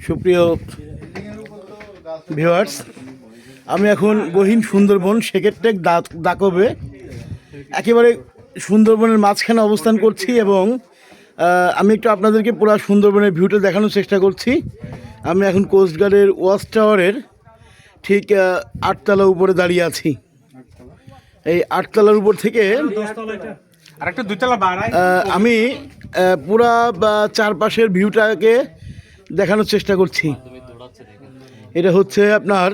সুপ্রিয় ভিউয়ার্স, আমি এখন গহীন সুন্দরবন সেকেরটেক দাকবে একেবারে সুন্দরবনের মাঝখানে অবস্থান করছি এবং আমি একটু আপনাদেরকে পুরো সুন্দরবনের ভিউটা দেখানোর চেষ্টা করছি। আমি এখন কোস্টগার্ডের ওয়াচ টাওয়ারের ঠিক 8তলা উপরে দাঁড়িয়ে আছি। এই 8তলার উপর থেকে আমি পুরা চারপাশের ভিউটাকে দেখানোর চেষ্টা করছি। এটা হচ্ছে আপনার,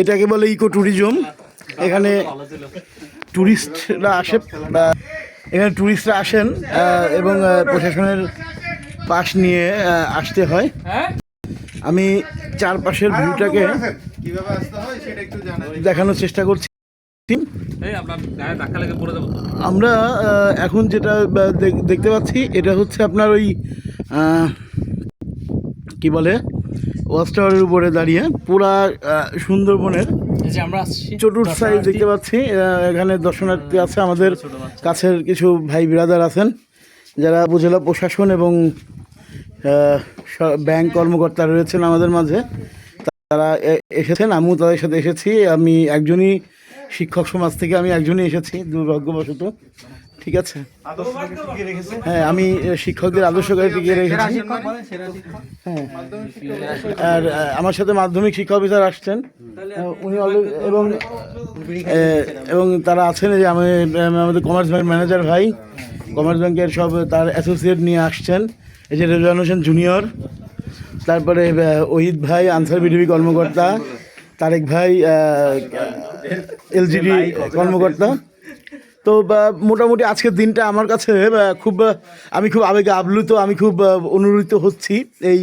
এটাকে বলে ইকো ট্যুরিজম। এখানে ট্যুরিস্টরা আসেন এবং প্রশাসনের পাশ নিয়ে আসতে হয়। আমি চারপাশের ভিউটাকে দেখানোর চেষ্টা করছি। আমরা এখন যেটা দেখতে পাচ্ছি এটা হচ্ছে আপনার ওই কি বলে ওয়াচ টাওয়ারের উপরে দাঁড়িয়ে পুরা সুন্দরবনের চতুর সাইড দেখতে পাচ্ছি। এখানে দর্শনার্থী আছে, আমাদের কাছের কিছু ভাই বিরাদার আছেন যারা উপজেলা প্রশাসন এবং ব্যাংক কর্মকর্তা রয়েছেন আমাদের মাঝে। তারা এসেছেন, আমিও তাদের সাথে এসেছি। আমি একজনই শিক্ষক সমাজ থেকে এসেছি দুর্ভাগ্যবশত। ঠিক আছে, হ্যাঁ, আমি শিক্ষকদের আদর্শ গাড়ি টিকিয়ে রেখেছি। হ্যাঁ, আর আমার সাথে মাধ্যমিক শিক্ষা অফিসার আসছেন উনি এবং তারা আছেন যে আমাদের কমার্স ব্যাংক ম্যানেজার ভাই, কমার্স ব্যাংকের সব তার অ্যাসোসিয়েট নিয়ে আসছেন। এই যে রেজওয়ান হোসেন জুনিয়র, তারপরে ওহিদ ভাই আনসার বিডিবি কর্মকর্তা, তারেক ভাই এলজিডি কর্মকর্তা। তো মোটামুটি আজকের দিনটা আমার কাছে আমি খুব আবেগে আপ্লুত, আমি খুব অনুরোধিত হচ্ছি এই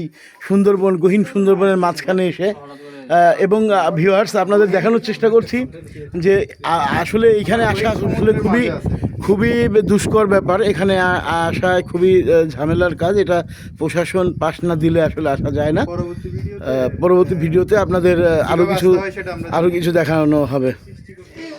সুন্দরবন, গহীন সুন্দরবনের মাঝখানে এসে। এবং ভিউয়ার্স, আপনাদের দেখানোর চেষ্টা করছি যে আসলে এখানে আসা আসলে খুবই দুষ্কর ব্যাপার। এখানে আসা খুবই ঝামেলার কাজ। এটা প্রশাসন পাশ না দিলে আসলে আসা যায় না। পরবর্তী ভিডিওতে আপনাদের আরও কিছু দেখানো হবে।